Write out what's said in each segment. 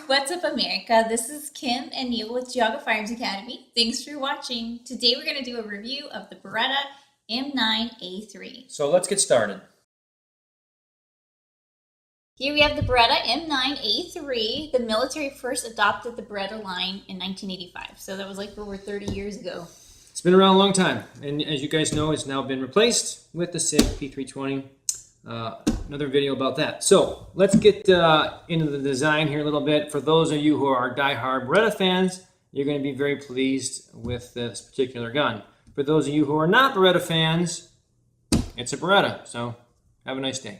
What's up, America? This is Kim and Neil with Geauga Firearms Academy. Thanks for watching. Today we're going to do a review of the Beretta M9A3. So let's get started. Here we have the Beretta M9A3. The military first adopted the Beretta line in 1985, so that was like over 30 years ago. It's been around a long time, and as you guys know, it's now been replaced with the SIG P320. Another video about that. So let's get into the design here a little bit. For those of you who are die-hard Beretta fans, you're going to be very pleased with this particular gun. For those of you who are not Beretta fans, it's a Beretta, so have a nice day.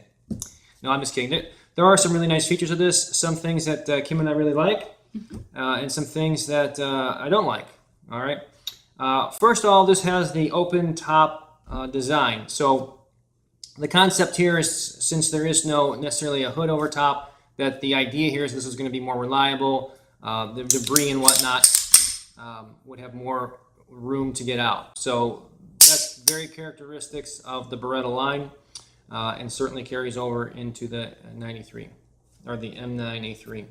No, I'm just kidding. There are some really nice features of this, some things that Kim and I really like, and some things that I don't like. All right. First of all, this has the open top design. So the concept here is, since there is no necessarily a hood over top, that the idea here is this is going to be more reliable. The debris and whatnot would have more room to get out. So that's very characteristics of the Beretta line, and certainly carries over into the 93 or the M9A3.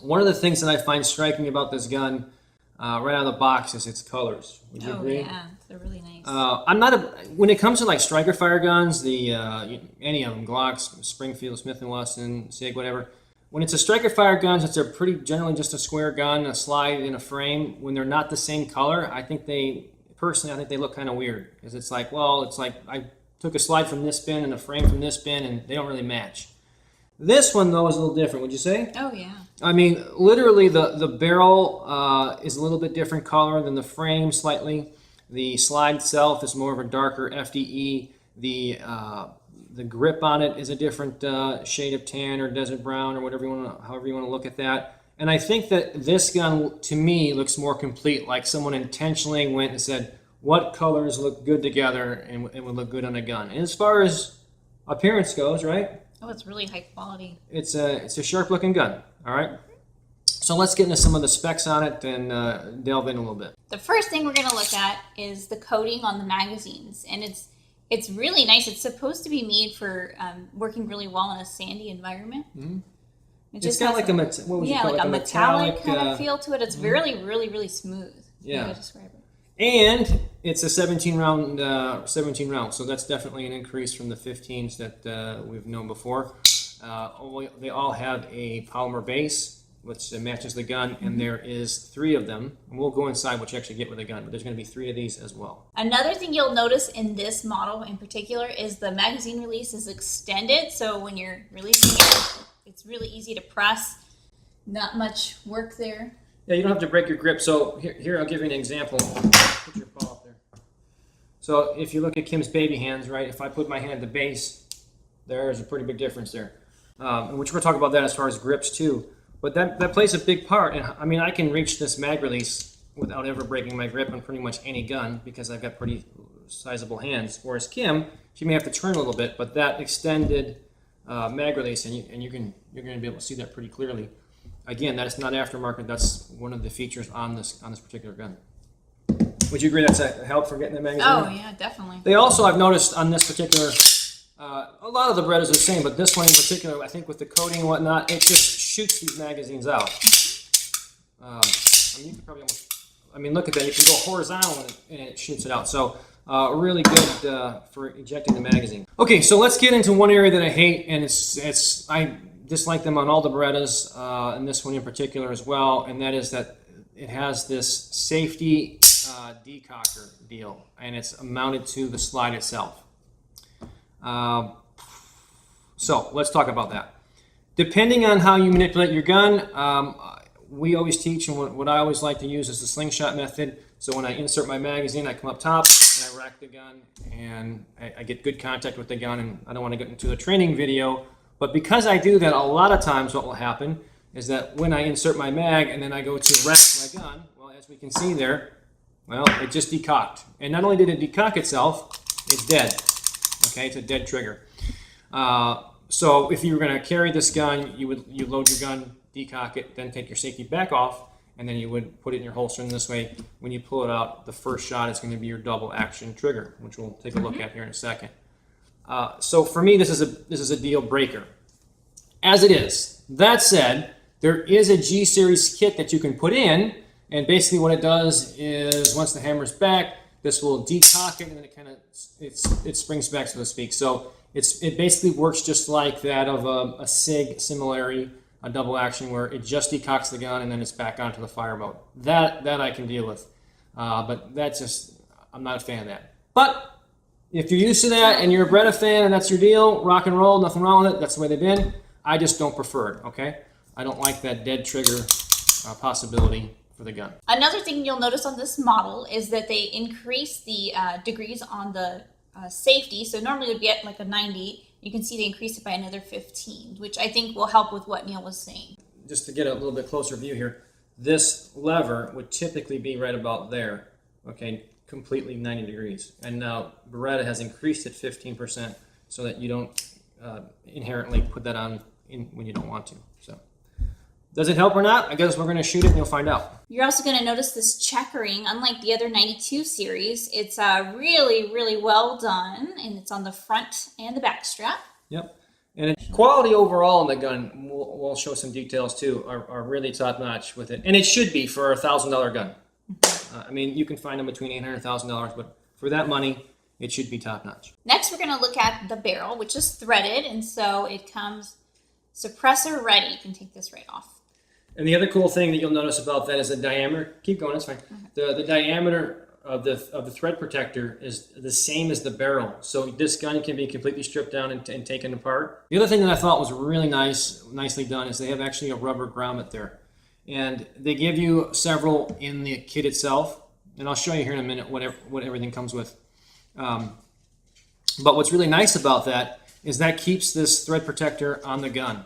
One of the things that I find striking about this gun right out of the box is its colors. Would you agree? Yeah, they're really nice. I'm not when it comes to like striker fire guns, the any of them, Glocks, Springfield, Smith & Wesson, SIG, whatever. When it's a striker fire guns, it's a pretty generally just a square gun, a slide in a frame. When they're not the same color, I think they look kind of weird, because it's like, well, it's like I took a slide from this bin and a frame from this bin, and they don't really match. This one, though, is a little different, would you say? Oh, yeah. I mean, literally, the barrel is a little bit different color than the frame, slightly. The slide itself is more of a darker FDE. The grip on it is a different shade of tan or desert brown or whatever however you want to look at that. And I think that this gun, to me, looks more complete, like someone intentionally went and said, what colors look good together and would look good on a gun. And as far as appearance goes, right? Oh, it's really high quality. It's a sharp looking gun. All right. So let's get into some of the specs on it and delve in a little bit. The first thing we're going to look at is the coating on the magazines, and it's really nice. It's supposed to be made for working really well in a sandy environment. Mm-hmm. It's got like a metallic kind of feel to it. It's really, really, really smooth. Yeah. How do I describe it? And it's a 17 round, so that's definitely an increase from the 15s that we've known before. They all have a polymer base, which matches the gun, and there is 3 of them. And we'll go inside what you actually get with the gun, but there's going to be 3 of these as well. Another thing you'll notice in this model in particular is the magazine release is extended, so when you're releasing it, it's really easy to press. Not much work there. Yeah, you don't have to break your grip. So here I'll give you an example. Put your paw up there. So if you look at Kim's baby hands, right? If I put my hand at the base, there's a pretty big difference there. Which we'll talk about that as far as grips too. But that plays a big part. And I mean, I can reach this mag release without ever breaking my grip on pretty much any gun because I've got pretty sizable hands. Whereas Kim, she may have to turn a little bit, but that extended mag release, and you're going to be able to see that pretty clearly. Again, that is not aftermarket. That's one of the features on this particular gun. Would you agree that's a help for getting the magazine? Oh, yeah, definitely. They also, I've noticed on this particular, a lot of the Berettas are the same, but this one in particular, I think with the coating and whatnot, it just shoots these magazines out. I mean, you can probably almost, look at that. You can go horizontal and it shoots it out. So really good for ejecting the magazine. Okay, so let's get into one area that I hate, and I dislike them on all the Berettas, and this one in particular as well, and that is that it has this safety decocker deal, and it's mounted to the slide itself. So let's talk about that. Depending on how you manipulate your gun, we always teach, and what I always like to use is the slingshot method. So when I insert my magazine, I come up top and I rack the gun, and I get good contact with the gun, and I don't want to get into a training video. But because I do that, a lot of times what will happen is that when I insert my mag and then I go to rack my gun, well, as we can see there, well, it just decocked. And not only did it decock itself, it's dead. Okay, it's a dead trigger. So if you were going to carry this gun, you load your gun, decock it, then take your safety back off, and then you would put it in your holster. And this way, when you pull it out, the first shot is going to be your double action trigger, which we'll take a look at here in a second. So for me, this is a deal breaker, as it is. That said, There is a G series kit that you can put in, and basically what it does is once the hammer's back, this will decock it, and then it kind of it springs back, so to speak. So it basically works just like that of a SIG similarity, a double action, where it just decocks the gun and then it's back onto the fire mode. That I can deal with, but that's just, I'm not a fan of that. But if you're used to that and you're a Beretta fan and that's your deal, rock and roll, nothing wrong with it. That's the way they've been. I just don't prefer it. Okay, I don't like that dead trigger possibility for the gun. Another thing you'll notice on this model is that they increase the degrees on the safety. So normally it would be at like a 90. You can see they increased it by another 15, which I think will help with what Neil was saying. Just to get a little bit closer view here, this lever would typically be right about there, okay, completely 90 degrees. And now Beretta has increased it 15% so that you don't inherently put that on when you don't want to. So, does it help or not? I guess we're going to shoot it and you'll find out. You're also going to notice this checkering. Unlike the other 92 series, it's really, really well done, and it's on the front and the back strap. Yep. And quality overall in the gun, we'll show some details too, are really top notch with it. And it should be for a $1,000 gun. I mean, you can find them between $800 and $1,000, but for that money, it should be top notch. Next, we're going to look at the barrel, which is threaded, and so it comes suppressor ready. You can take this right off. And the other cool thing that you'll notice about that is the diameter. Keep going, it's fine. The diameter of the thread protector is the same as the barrel. So this gun can be completely stripped down and taken apart. The other thing that I thought was really nicely done is they have actually a rubber grommet there. And they give you several in the kit itself. And I'll show you here in a minute what everything comes with. But what's really nice about that is that keeps this thread protector on the gun.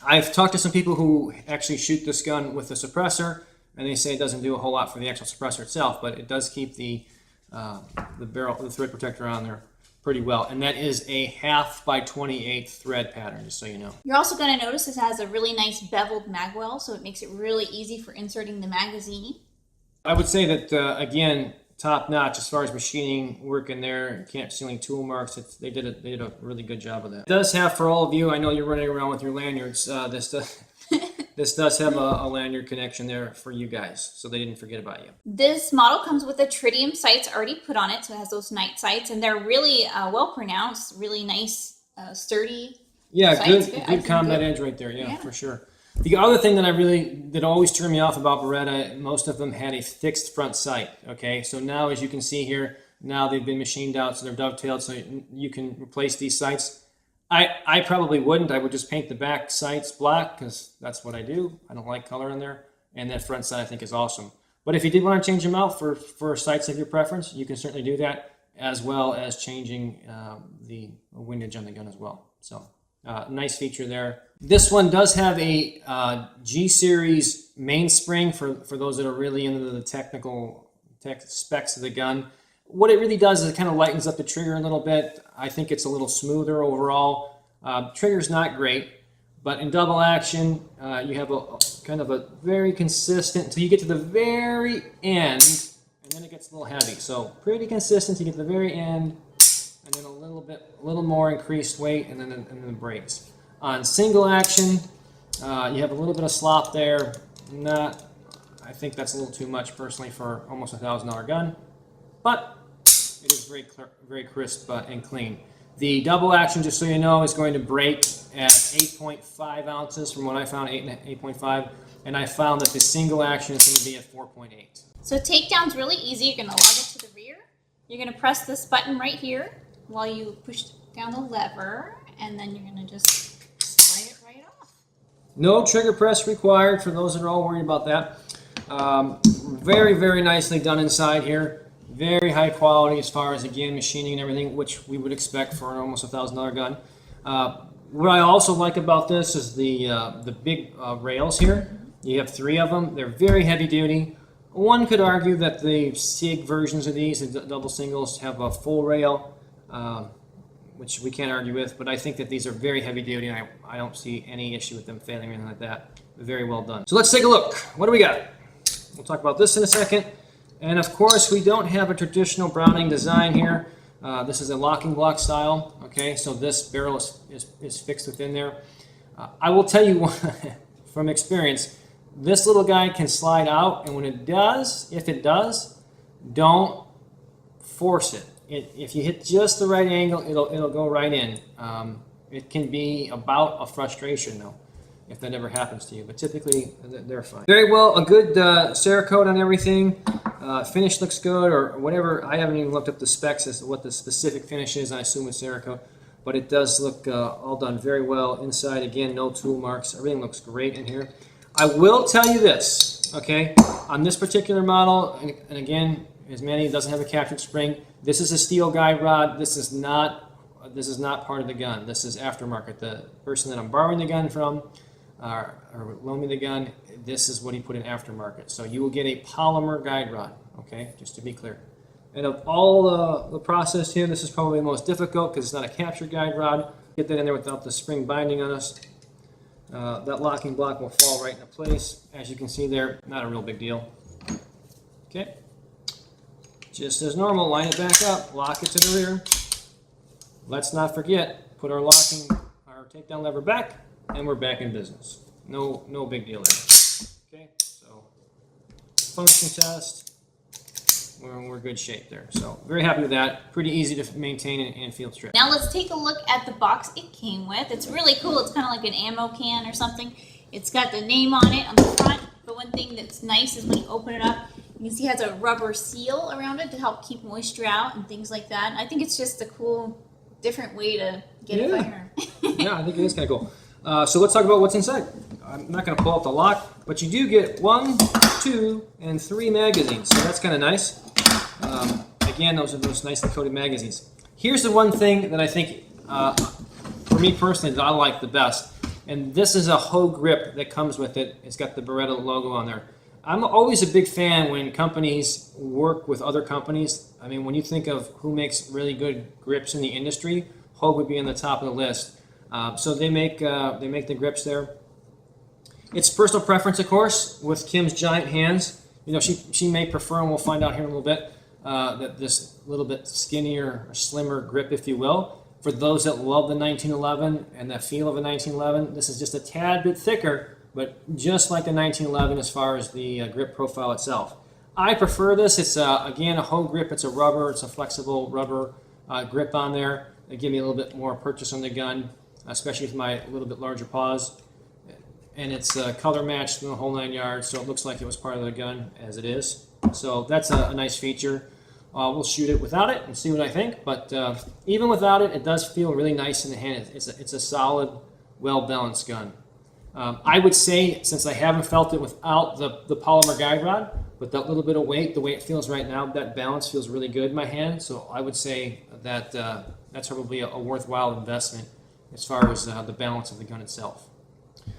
I've talked to some people who actually shoot this gun with a suppressor, and they say it doesn't do a whole lot for the actual suppressor itself, but it does keep the thread protector on there pretty well. And that is a 1/2 by 28 thread pattern, just so you know. You're also going to notice this has a really nice beveled mag well, so it makes it really easy for inserting the magazine. I would say that, again, top notch as far as machining work in there, camp sealing tool marks. They did a really good job of that. It does have, for all of you, I know you're running around with your lanyards, this does have a lanyard connection there for you guys, so they didn't forget about you. This model comes with a tritium sights already put on it, so it has those night sights, and they're really well pronounced, really nice, sturdy. Yeah, sights. good combat edge right there, yeah, for sure. The other thing that always turned me off about Beretta, most of them had a fixed front sight, okay? So now, as you can see here, now they've been machined out, so they're dovetailed, so you can replace these sights. I probably wouldn't. I would just paint the back sights black, because that's what I do. I don't like color in there. And that front sight, I think, is awesome. But if you did want to change them out for sights of your preference, you can certainly do that, as well as changing the windage on the gun as well. So, nice feature there. This one does have a G series mainspring for those that are really into the tech specs of the gun. What it really does is it kind of lightens up the trigger a little bit. I think it's a little smoother overall. Trigger's not great, but in double action, you have a kind of a very consistent until you get to the very end, and then it gets a little heavy. So pretty consistent to get to the very end, and then a little more increased weight, and then the brakes. On single action, you have a little bit of slop there. I think that's a little too much personally for almost $1,000 gun, but it is very crisp and clean. The double action, just so you know, is going to break at 8.5 ounces from what I found, 8.5, and I found that the single action is going to be at 4.8. So takedown's really easy. You're going to log it to the rear. You're going to press this button right here while you push down the lever, and then you're going to just slide it right off. No trigger press required for those that are all worried about that. Very, very nicely done inside here. Very high quality as far as, again, machining and everything, which we would expect for an almost $1,000 gun. What I also like about this is the big rails here. You have 3 of them. They're very heavy duty. One could argue that the SIG versions of these, the double singles, have a full rail, which we can't argue with, but I think that these are very heavy duty, and I don't see any issue with them failing or anything like that. Very well done. So let's take a look. What do we got? We'll talk about this in a second. And of course, we don't have a traditional Browning design here. This is a locking block style. Okay, so this barrel is fixed within there. I will tell you from experience, this little guy can slide out, and when it does, if it does, don't force it. If you hit just the right angle, it'll go right in. It can be about a frustration though, if that ever happens to you, but typically they're fine. Very well, a good Cerakote on everything. Finish looks good, or whatever. I haven't even looked up the specs as to what the specific finish is. I assume it's Cerakote, but it does look all done very well. Inside, again, no tool marks. Everything looks great in here. I will tell you this, okay? On this particular model, and again, as many, it doesn't have a captured spring. This is a steel guide rod. This is not part of the gun. This is aftermarket. The person that I'm borrowing the gun from, or loan me the gun, this is what he put in aftermarket. So you will get a polymer guide rod, okay, just to be clear. And of all the process here, this is probably the most difficult because it's not a captured guide rod. Get that in there without the spring binding on us. That locking block will fall right into place. As you can see there, not a real big deal. Okay, just as normal, line it back up, lock it to the rear. Let's not forget, put our takedown lever back, and we're back in business. No big deal there. Okay, so function test, we're in good shape there. So very happy with that. Pretty easy to maintain and field strip. Now let's take a look at the box it came with. It's really cool. It's kind of like an ammo can or something. It's got the name on it on the front, but one thing that's nice is when you open it up, you can see it has a rubber seal around it to help keep moisture out and things like that. I think it's just a cool, different way to get a firearm. Yeah, I think it is kind of cool. So let's talk about what's inside. I'm not going to pull out the lock, but you do get 1, 2, and 3 magazines, so that's kind of nice. Again, those are those nicely coated magazines. Here's the one thing that I think, for me personally, that I like the best, and this is a hoe grip that comes with it. It's got the Beretta logo on there. I'm always a big fan when companies work with other companies. I mean, when you think of who makes really good grips in the industry, Hogue would be on the top of the list. So they make the grips there. It's personal preference, of course, with Kim's giant hands. You know, she may prefer, and we'll find out here in a little bit, that this little bit skinnier, or slimmer grip, if you will. For those that love the 1911 and the feel of a 1911, this is just a tad bit thicker, but just like the 1911 as far as the grip profile itself. I prefer this. It's, again, a Hogue grip. It's a rubber. It's a flexible rubber grip on there. They give me a little bit more purchase on the gun, especially with my little bit larger paws. And it's color matched in the whole 9 yards, so it looks like it was part of the gun as it is. So that's a nice feature. We'll shoot it without it and see what I think, but even without it, it does feel really nice in the hand. It's a solid, well-balanced gun. I would say, since I haven't felt it without the polymer guide rod, with that little bit of weight, the way it feels right now, that balance feels really good in my hand. So I would say that that's probably a worthwhile investment as far as the balance of the gun itself.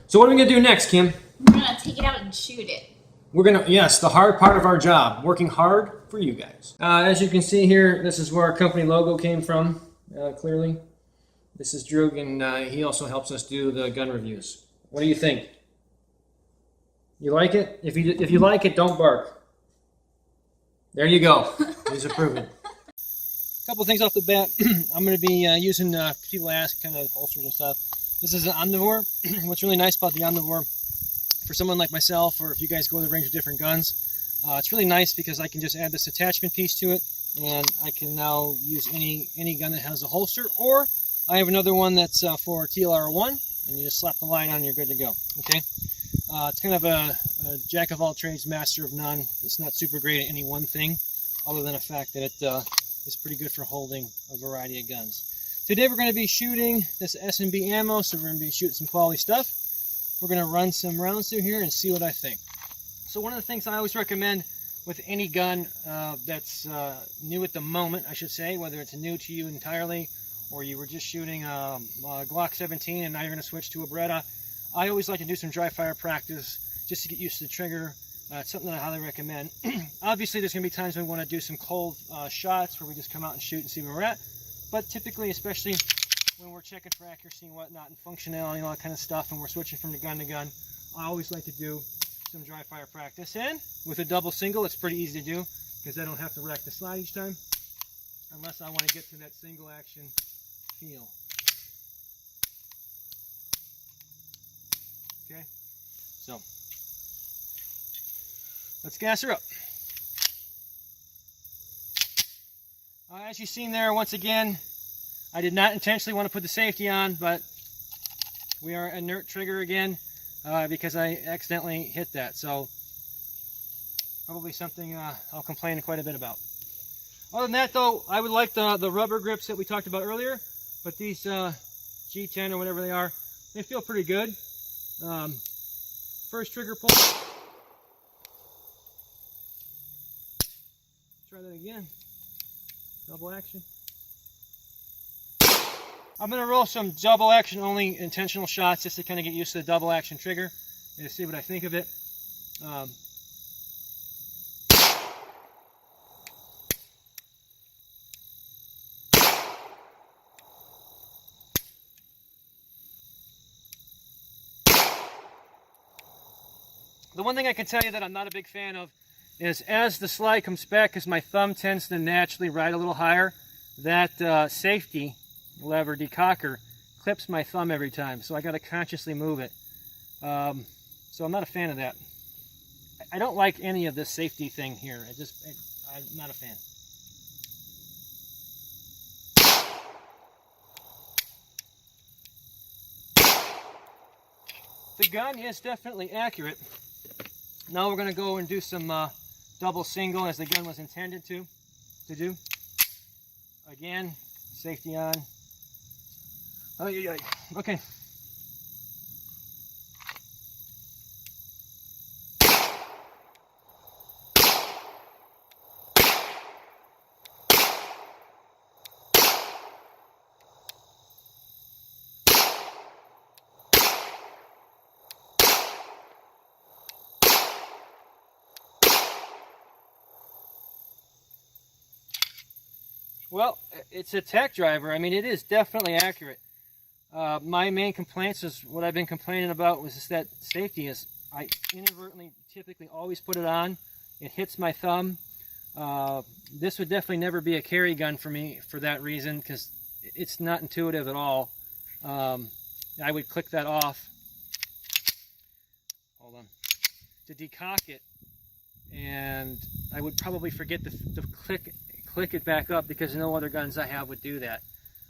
So what are we going to do next, Kim? We're going to take it out and shoot it. We're going to, yes, the hard part of our job, working hard for you guys. As you can see here, this is where our company logo came from, clearly. This is Geauga, and he also helps us do the gun reviews. What do you think? You like it? If you like it, don't bark. There you go. He's approving. A couple things off the bat. I'm going to be using, people ask, kind of holsters and stuff. This is an omnivore. What's really nice about the omnivore, for someone like myself, or if you guys go to the range of different guns, it's really nice because I can just add this attachment piece to it, and I can now use any gun that has a holster, or I have another one that's for TLR1, and you just slap the line on and you're good to go. Okay, it's kind of a jack of all trades, master of none. It's not super great at any one thing, other than the fact that it is pretty good for holding a variety of guns. Today we're going to be shooting this S&B ammo, so we're going to be shooting some quality stuff. We're going to run some rounds through here and see what I think. So one of the things I always recommend with any gun that's new at the moment, I should say, whether it's new to you entirely or you were just shooting a Glock 17 and now you're going to switch to a Beretta, I always like to do some dry fire practice just to get used to the trigger. It's something that I highly recommend. Obviously there's going to be times when we want to do some cold shots where we just come out and shoot and see where we're at. But typically, especially when we're checking for accuracy and whatnot and functionality and all that kind of stuff, and we're switching from gun to gun, I always like to do some dry fire practice. And with a double single, it's pretty easy to do because I don't have to rack the slide each time unless I want to get to that single action feel. Okay, So let's gas her up. As you've seen there, once again, I did not intentionally want to put the safety on, but we are inert trigger again because I accidentally hit that. So probably something I'll complain quite a bit about. Other than that, though, I would like the rubber grips that we talked about earlier, but these G10 or whatever they are, they feel pretty good. First trigger pull. Try that again. Double action. I'm going to roll some double action only intentional shots just to kind of get used to the double action trigger and to see what I think of it. The one thing I can tell you that I'm not a big fan of is as the slide comes back, because my thumb tends to naturally ride a little higher, that safety lever decocker clips my thumb every time, so I got to consciously move it. So I'm not a fan of that. I don't like any of this safety thing here. I'm not a fan. The gun is definitely accurate. Now we're going to go and do some double single as the gun was intended to do. Again, safety on. Oh, yeah, yeah. Okay. Well, it's a tech driver. I mean, it is definitely accurate. My main complaints is what I've been complaining about was just that safety is, I inadvertently typically always put it on. It hits my thumb. This would definitely never be a carry gun for me for that reason, because it's not intuitive at all. I would click that off. Hold on. To decock it, and I would probably forget to click it back up because no other guns I have would do that.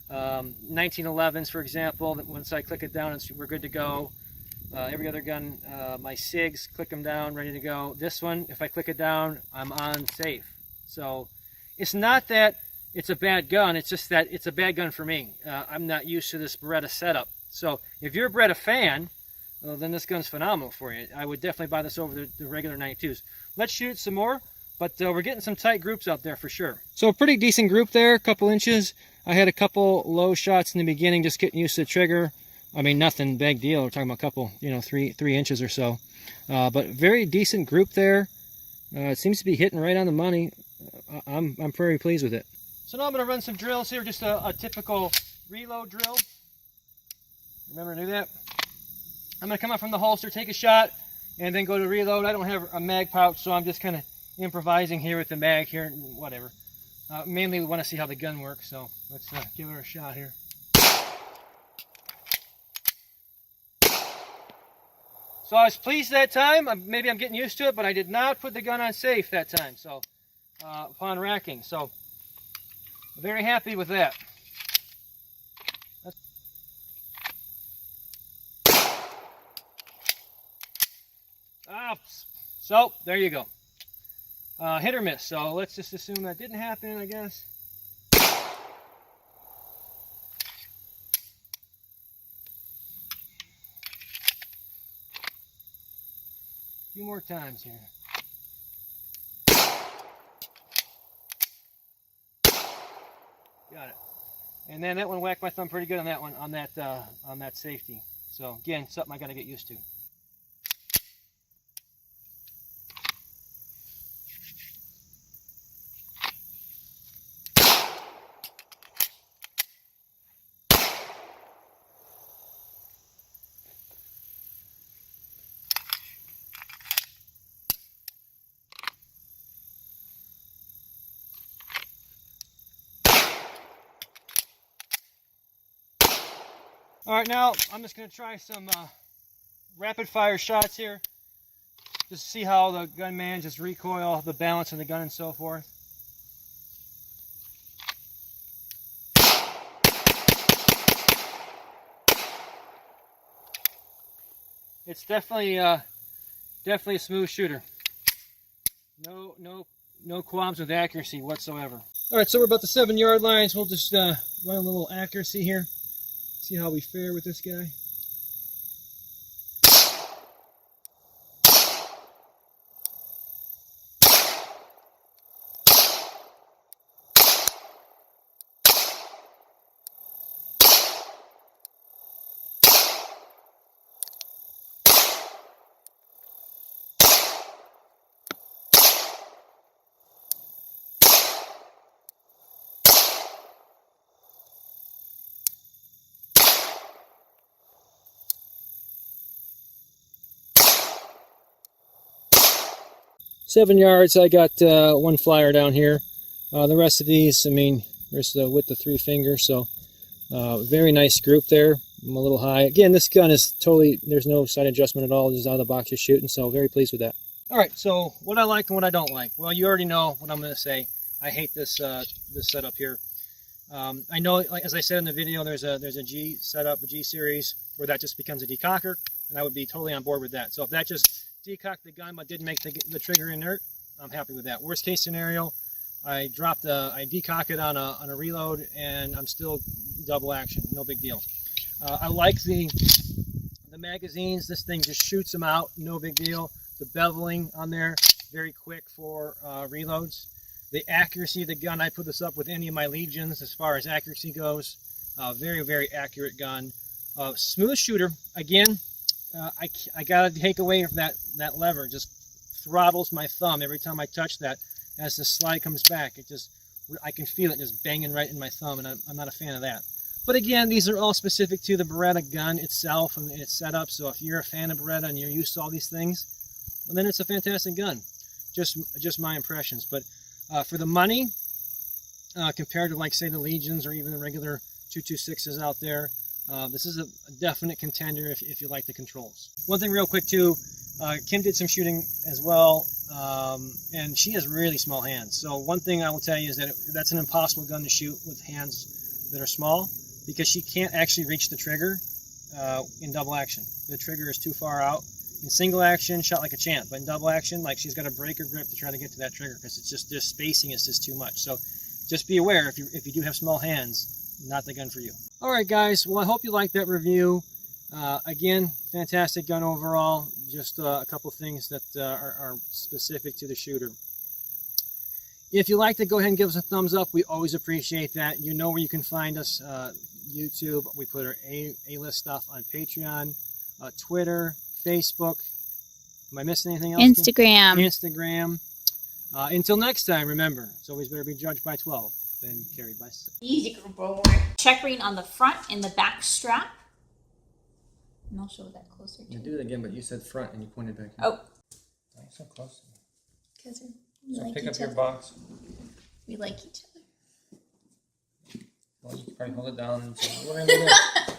1911s, for example, that once I click it down, we're good to go. Every other gun, my SIGs, click them down, ready to go. This one, if I click it down, I'm on safe. So it's not that it's a bad gun, it's just that it's a bad gun for me. I'm not used to this Beretta setup. So if you're a Beretta fan, well, then this gun's phenomenal for you. I would definitely buy this over the regular 92s. Let's shoot some more. But we're getting some tight groups out there for sure. So a pretty decent group there, a couple inches. I had a couple low shots in the beginning, just getting used to the trigger. I mean, nothing big deal. We're talking about a couple, three inches or so. But very decent group there. It seems to be hitting right on the money. I'm very pleased with it. So now I'm going to run some drills here, just a typical reload drill. Remember to do that? I'm going to come up from the holster, take a shot, and then go to reload. I don't have a mag pouch, so I'm just kind of improvising here with the mag here, whatever. Mainly we want to see how the gun works, so let's give it a shot here. So I was pleased that time. Maybe I'm getting used to it, but I did not put the gun on safe that time. So upon racking, so very happy with that. So there you go. Hit or miss, so let's just assume that didn't happen, I guess. A few more times here. Got it. And then that one whacked my thumb pretty good on that one, on that safety. So again, something I got to get used to. All right, now I'm just going to try some rapid fire shots here. Just see how the gunman just recoil, the balance of the gun and so forth. It's definitely a smooth shooter. No qualms with accuracy whatsoever. All right, so we're about the 7-yard lines. We'll just run a little accuracy here. See how we fare with this guy. Seven yards, I got one flyer down here. The rest of these, I mean, there's the width of 3 fingers, so very nice group there. I'm a little high. Again, this gun is totally, there's no sight adjustment at all. Just out of the box just shooting, so very pleased with that. All right, so what I like and what I don't like. Well, you already know what I'm going to say. I hate this this setup here. I know, like, as I said in the video, there's a G setup, a G series, where that just becomes a decocker, and I would be totally on board with that. So if that just decocked the gun but didn't make the trigger inert, I'm happy with that. Worst case scenario, I decock it on a reload, and I'm still double action, no big deal. I like the magazines. This thing just shoots them out, no big deal. The beveling on there, very quick for reloads. The accuracy of the gun, I put this up with any of my Legions as far as accuracy goes. Very, very accurate gun. Smooth shooter. Again, I gotta take away from that lever. Just throttles my thumb every time I touch that. As the slide comes back, I can feel it just banging right in my thumb, and I'm not a fan of that. But again, these are all specific to the Beretta gun itself and its setup. So if you're a fan of Beretta and you're used to all these things, well, then it's a fantastic gun. Just my impressions. But for the money, compared to, like, say, the Legions or even the regular 226s out there, this is a definite contender if you like the controls. One thing real quick too, Kim did some shooting as well, and she has really small hands. So one thing I will tell you is that that's an impossible gun to shoot with hands that are small, because she can't actually reach the trigger in double action. The trigger is too far out. In single action, shot like a champ, but in double action, like, she's got to break her grip to try to get to that trigger, because it's just, the spacing is just too much. So just be aware, if you do have small hands, not the gun for you. All right, guys. Well, I hope you liked that review. Again, fantastic gun overall. Just a couple things that are specific to the shooter. If you liked it, go ahead and give us a thumbs up. We always appreciate that. You know where you can find us. YouTube. We put our A-list stuff on Patreon, Twitter, Facebook. Am I missing anything else? Instagram. Until next time, remember, it's always better be judged by 12 than carried by 6. Easy, boy. Checkering on the front and the back strap. And I'll show that closer. You do it again, but you said front and you pointed back. Oh. Why so close? Because we like pick up your box. We like each other. Well, you can probably hold it down. And say,